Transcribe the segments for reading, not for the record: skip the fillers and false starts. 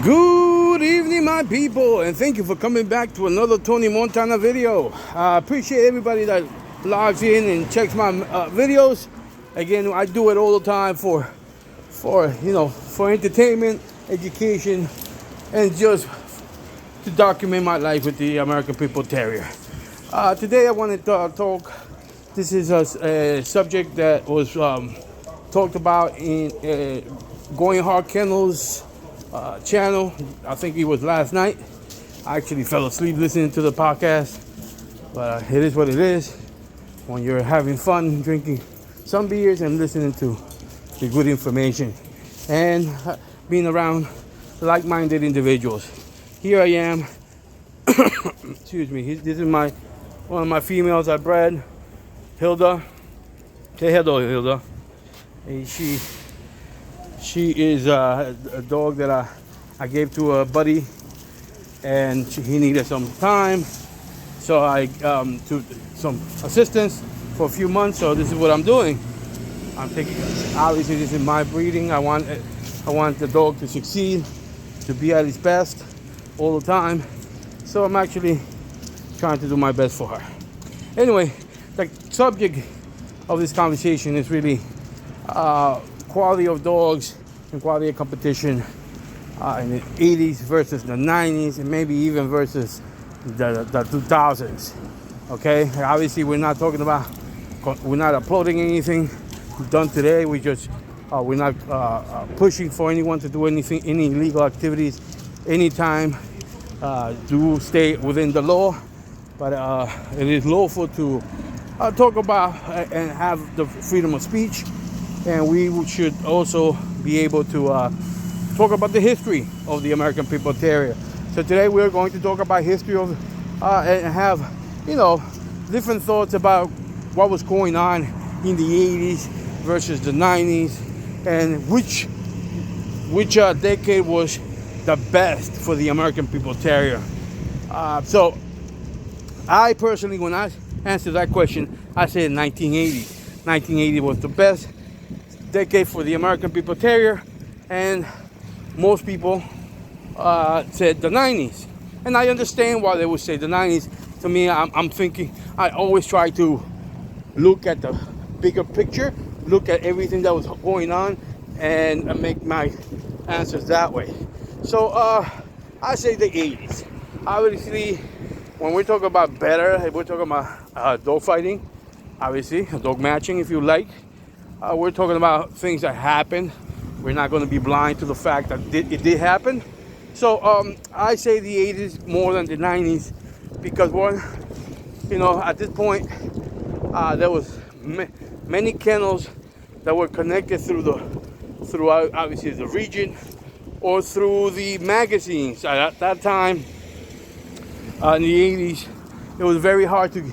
Good evening, my people, and thank you for coming back to another Tony Montana video. I appreciate everybody that logs in and checks my videos. Again, I do it all the time for entertainment, education, and just to document my life with the American Pitbull Terrier. Today I wanted to talk. This is a subject that was talked about in Going Hard Kennels channel. I think it was last night. I actually fell asleep listening to the podcast, but it is what it is when you're having fun drinking some beers and listening to the good information and being around like-minded individuals. Here I am. Excuse me. This is one of my females I bred, Hilda. Say hello, Hilda. And she is a dog that I gave to a buddy, and he needed some time, so I took some assistance for a few months. So this is what I'm doing. I'm taking. Obviously, this is my breeding. I want the dog to succeed, to be at its best all the time. So I'm actually trying to do my best for her. Anyway, the subject of this conversation is really quality of dogs and quality of competition in the 80s versus the 90s, and maybe even versus the 2000s. Okay, obviously we're not uploading anything done today. We're not pushing for anyone to do anything, any illegal activities, anytime. Do stay within the law, but it is lawful to talk about and have the freedom of speech. And we should also be able to talk about the history of the American Pitbull Terrier. So today we're going to talk about history of and have different thoughts about what was going on in the 80s versus the 90s, and which decade was the best for the American Pitbull Terrier. So I personally, when I answer that question, I said 1980. 1980 was the best decade for the American Pitbull Terrier, and most people said the 90s. And I understand why they would say the 90s. To me, I'm thinking, I always try to look at the bigger picture, look at everything that was going on, and make my answers that way. So I say the 80s. Obviously, when we're talking about better, we're talking about dog fighting, obviously, dog matching if you like. We're talking about things that happened. We're not going to be blind to the fact that it did happen. So I say the 80s more than the 90s because at this point there was many kennels that were connected through obviously the region or through the magazines. At that time in the 80s, it was very hard to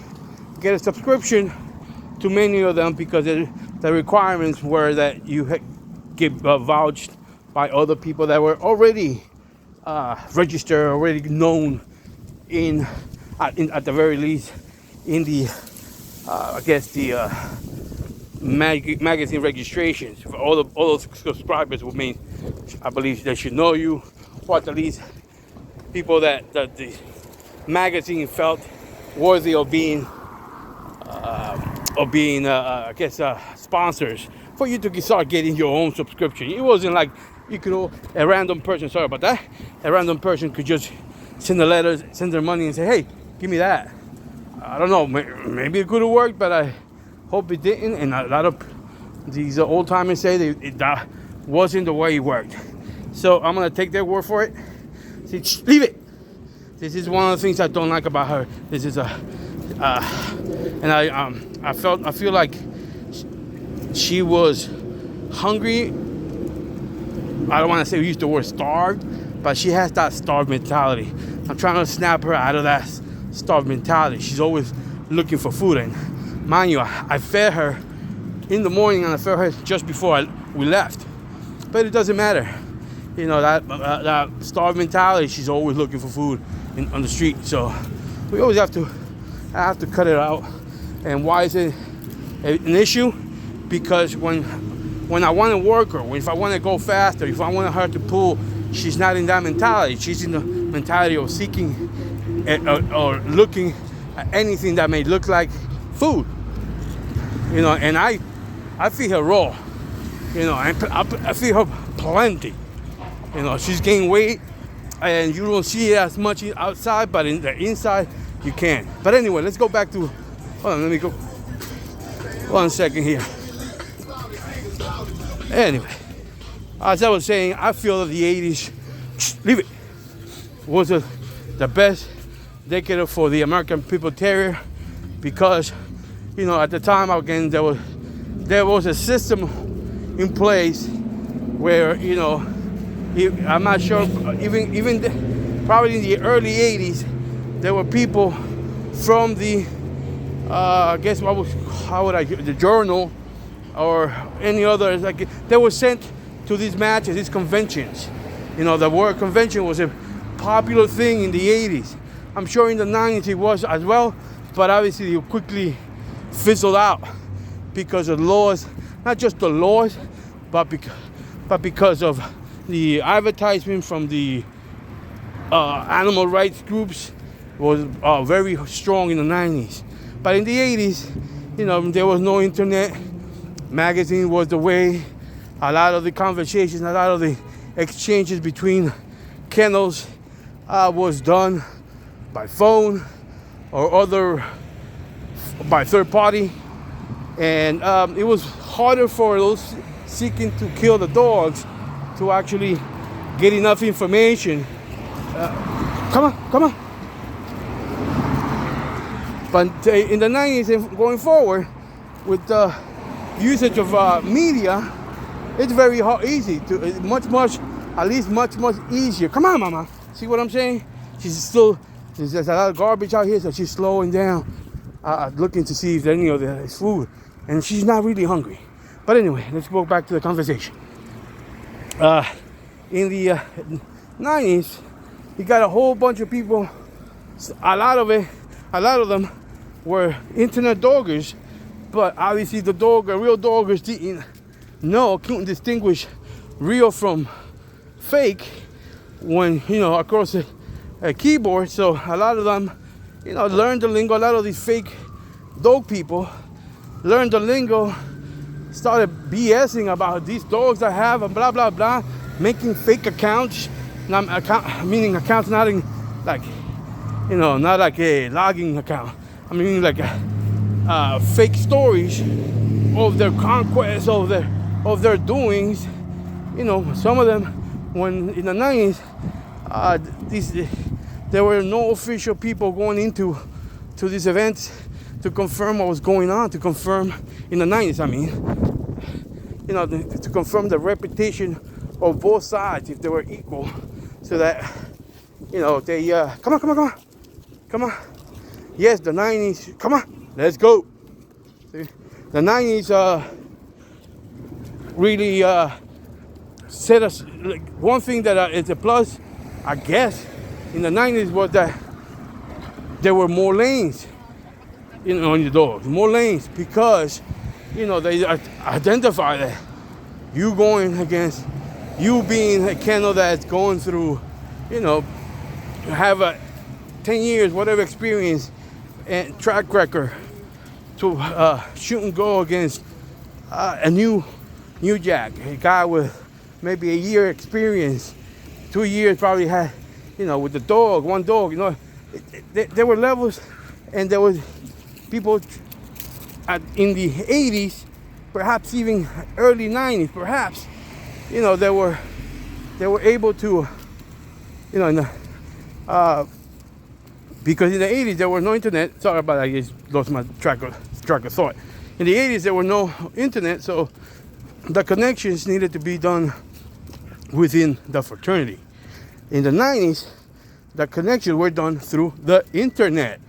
get a subscription to many of them because the requirements were that you get vouched by other people that were already registered, already known at the very least in the magazine registrations. For all those subscribers would mean, I believe, they should know you, or at least people that the magazine felt worthy of being sponsors for you to start getting your own subscription. It wasn't like you could a random person could just send a letter, send their money, and say, "Hey, give me that." I don't know. Maybe it could have worked, but I hope it didn't. And a lot of these old timers say that wasn't the way it worked. So I'm gonna take their word for it. Say, leave it. This is one of the things I don't like about her. This is I feel like she was hungry. I don't want to use the word starved, but she has that starved mentality. I'm trying to snap her out of that starved mentality. She's always looking for food, and mind you, I fed her in the morning and I fed her just before we left. But it doesn't matter. That starved mentality. She's always looking for food on the street. So we always have to cut it out. And why is it an issue? Because when I want to work her, if I want to go faster, if I want her to pull she's not in that mentality. She's in the mentality of seeking or looking at anything that may look like food. And I feed her raw. I feed her plenty. She's gained weight, and you don't see it as much outside, but in the inside, you can. But anyway, let's go back to. Hold on, let me go. 1 second here. Anyway, as I was saying, I feel that the 80s, leave it, was the best decade for the American Pitbull Terrier, because, at the time, again, there was a system in place where, I'm not sure, probably in the early 80s, there were people from the, the journal or any other, they were sent to these matches, these conventions. The word convention was a popular thing in the 80s. I'm sure in the 90s it was as well, but obviously it quickly fizzled out because of laws, not just the laws, but because of the advertisement from the animal rights groups was very strong in the 90s. But in the 80s, there was no internet. Magazine was the way. A lot of the conversations, a lot of the exchanges between kennels was done by phone or by third party. And it was harder for those seeking to kill the dogs to actually get enough information. Come on. But in the 90s and going forward, with the usage of media, it's very easy to much easier. Come on, mama. See what I'm saying? There's a lot of garbage out here, so she's slowing down, looking to see if any of there is food, and she's not really hungry. But anyway, let's go back to the conversation. In the 90s, you got a whole bunch of people. A lot of them were internet doggers, but obviously the real doggers couldn't distinguish real from fake when, across a keyboard. So a lot of them, learned the lingo. A lot of these fake dog people learned the lingo, started BSing about these dogs I have and blah, blah, blah, making fake accounts. Meaning accounts not in not like a logging account. I mean like fake stories of their conquests, of their doings. Some of them, when in the 90s, there were no official people going into these events to confirm what was going on, to confirm in the 90s, to confirm the reputation of both sides, if they were equal, so that, they, come on. Yes, the 90s, come on, let's go. See? The 90s really set us, one thing that is a plus, I guess, in the 90s was that there were more lanes, on the dogs, more lanes, because, they identify that you going against, you being a kennel that's going through, have a 10 years, whatever experience and track record to shoot and go against a new jack, a guy with maybe a year experience, 2 years probably had, with the dog, one dog, there were levels, and there was people in the 80s, perhaps even early 90s, perhaps, they were able to, because in the 80s there was no internet. Sorry about that, I just lost my track of thought. In the 80s there were no internet, so the connections needed to be done within the fraternity. In the 90s, the connections were done through the internet.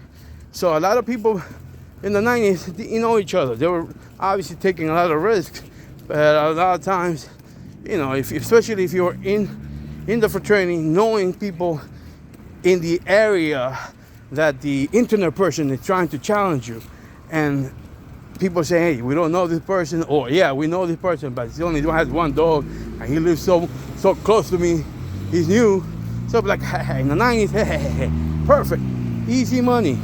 So a lot of people in the 90s didn't know each other. They were obviously taking a lot of risks, but a lot of times, especially if you're in the fraternity, knowing people in the area that the internet person is trying to challenge you, and people say, hey, we don't know this person, or yeah, we know this person, but he only has one dog, and he lives so close to me, he's new. So like in the 90s, perfect, easy money.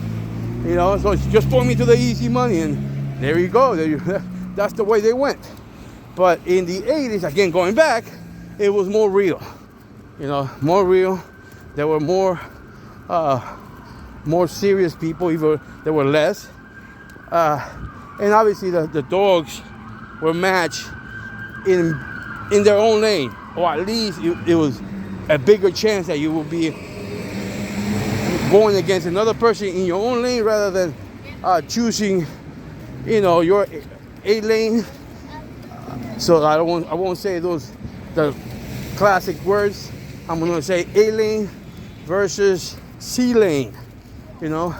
You know, so just point me to the easy money, and there you go. That's the way they went. But in the 80s, again, going back, it was more real. You know, more real. There were more serious people. Even there were less. And obviously, the dogs were matched in their own lane, or at least it was a bigger chance that you would be going against another person in your own lane rather than choosing, you know, your A lane. So I won't say the classic words. I'm gonna say A lane versus C lane. You know,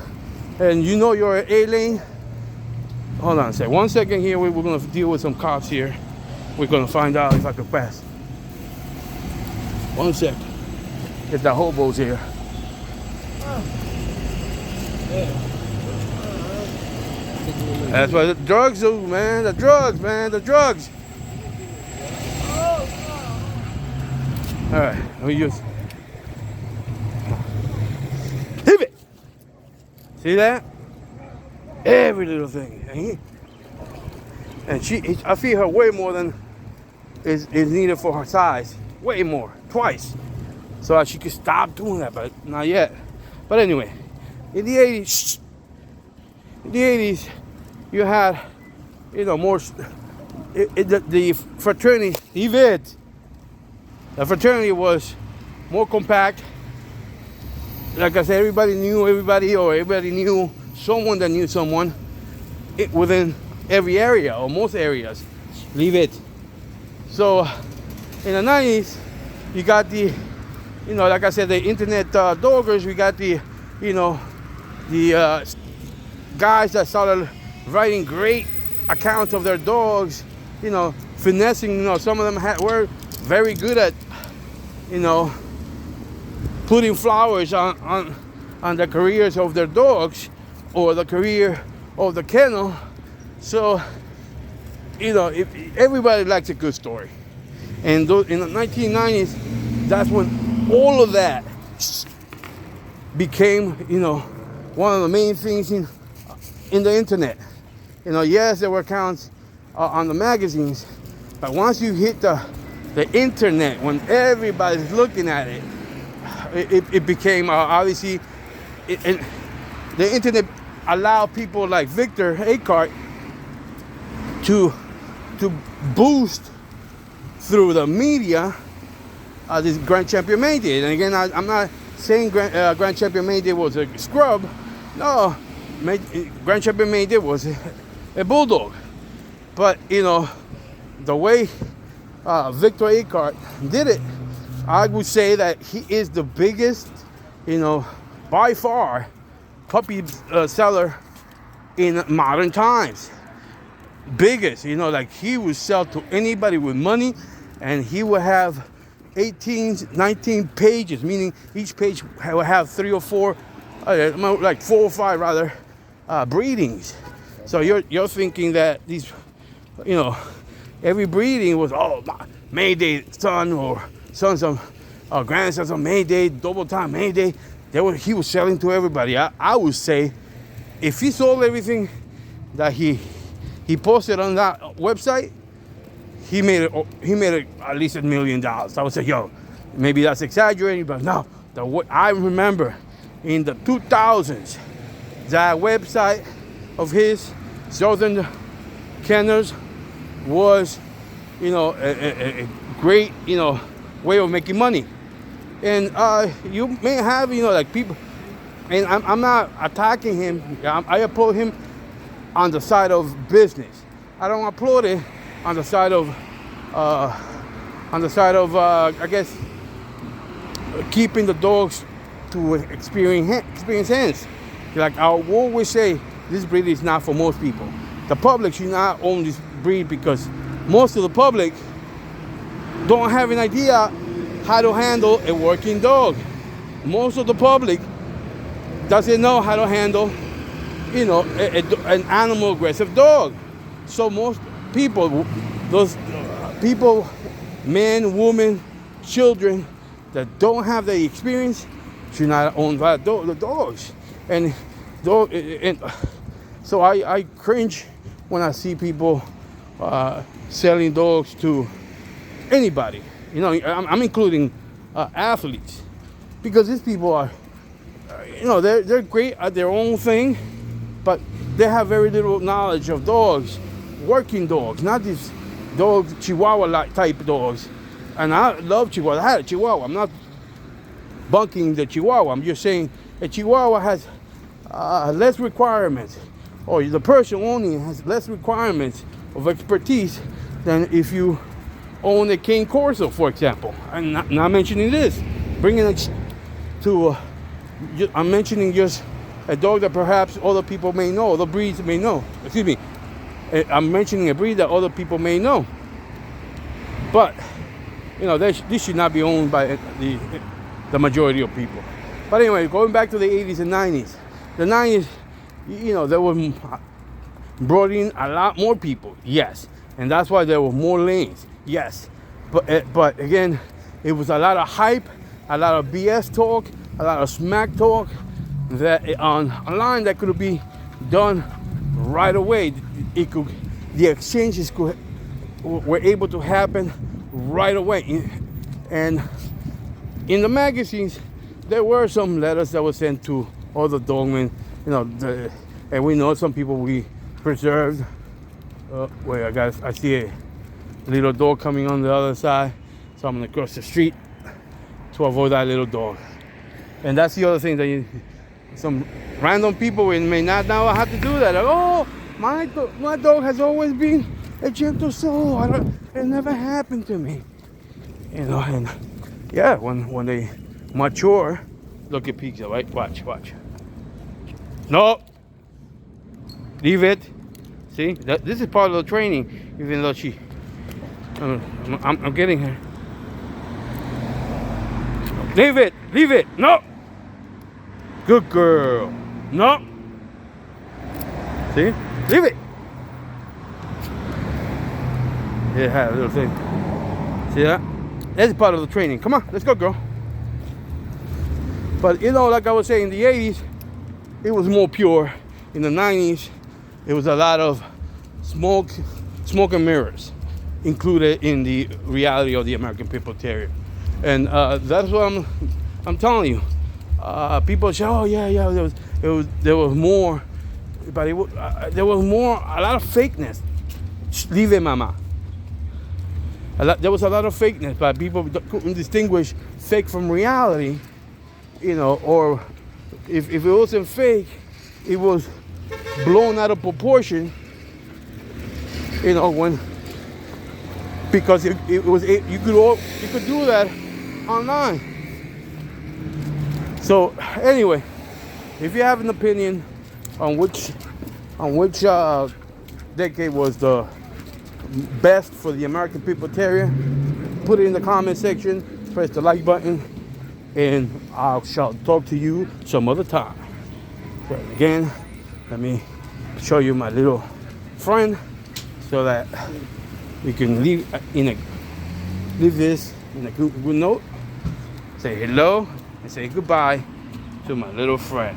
and you know your A lane. Hold on a second. 1 second here. We're gonna deal with some cops here. We're gonna find out if I can pass. 1 second. If the hobo's here. That's what the drugs do, man. The drugs, man. The drugs. All right. Let me use. Pivot. See that? Every little thing. And I feed her way more than is needed for her size. Way more. Twice. So that she could stop doing that, but not yet. But anyway, in the 80s, you had, you know, more, the fraternity, the fraternity was more compact. Like I said, everybody knew everybody, or everybody knew someone that knew someone within every area, or most areas. Leave it. So in the 90s, you got the, you know, like I said, the internet doggers. We got the, you know, the guys that started writing great accounts of their dogs, you know, finessing. You know, some of them were very good at, you know, putting flowers on the careers of their dogs or the career of the kennel. So, you know, everybody likes a good story. And in the 1990s, that's when all of that became, you know, one of the main things in the internet. You know, yes, there were accounts on the magazines, but once you hit the internet, when everybody's looking at it, it became obviously, and the internet allowed people like Victor Akart to boost through the media this Grand Champion Maine did. And again, I'm not saying Grand Champion Maine did was a scrub. No, Grand Champion Maine did was a bulldog. But, you know, the way Victor Akart did it, I would say that he is the biggest, you know, by far, puppy seller in modern times. Biggest, you know, like he would sell to anybody with money, and he would have 18, 19 pages, meaning each page would have 3 or 4, like 4 or 5 rather, breedings. So you're thinking that these, you know, every breeding was, oh, Mayday son or sons of grandsons of Mayday, double time Mayday. He was selling to everybody. I would say if he sold everything that he posted on that website, he made at least $1 million. I would say, yo, maybe that's exaggerating, but no. I remember in the 2000s, that website of his, Southern Kennels, was, you know, a great, you know, way of making money. And you may have, you know, like people, and I'm not attacking him. I applaud him on the side of business. I don't applaud it on the side of, I guess, keeping the dogs to experience hands. Like I always say, this breed is not for most people. The public should not own this breed because most of the public don't have an idea how to handle a working dog. Most of the public doesn't know how to handle, you know, an animal aggressive dog. So most people, those people, men, women, children, that don't have the experience should not own the dogs. And so I cringe when I see people selling dogs to anybody. You know, I'm including athletes, because these people are, you know, they're great at their own thing, but they have very little knowledge of dogs, working dogs, not these dogs, Chihuahua type dogs. And I love Chihuahua. I had a Chihuahua. I'm not bunking the Chihuahua. I'm just saying a Chihuahua has less requirements, or the person owning has less requirements of expertise than if you own a Cane Corso, for example. I'm not mentioning this. Bringing it to, I'm mentioning just a dog that perhaps other people may know, other breeds may know. Excuse me. I'm mentioning a breed that other people may know. But, you know, this should not be owned by the majority of people. But anyway, going back to the 80s and 90s. The 90s, you know, there were brought in a lot more people, yes. And that's why there were more lanes, yes. But again, it was a lot of hype, a lot of BS talk, a lot of smack talk that online that could be done right away. The exchanges were able to happen right away. And in the magazines, there were some letters that were sent to other dogmen, you know, and we know some people we preserved. Wait, I see a little dog coming on the other side, so I'm gonna cross the street to avoid that little dog. And that's the other thing that some random people may not now have to do that. Like, oh, my dog has always been a gentle soul. It never happened to me. You know, and yeah, when they mature, look at Pizza, right? Watch. No, leave it. See, this is part of the training. Even though I'm getting her. Leave it. No. Good girl. No. See, leave it. Yeah, a little thing. See that? That's part of the training. Come on, let's go, girl. But you know, like I was saying, in the 80s, it was more pure. In the 90s, it was a lot of smoke and mirrors included in the reality of the American Pitbull Terrier. And that's what I'm telling you. People say, oh yeah, there was more, but there was more, a lot of fakeness. Leave it, mama. There was a lot of fakeness, but people couldn't distinguish fake from reality, you know, or if it wasn't fake, it was blown out of proportion, you know, because you could do that online. So anyway, if you have an opinion on which decade was the best for the American Pitbull Terrier, put it in the comment section, press the like button, and I shall talk to you some other time. But again, let me show you my little friend so that we can leave this in a good note. Say hello and say goodbye to my little friend.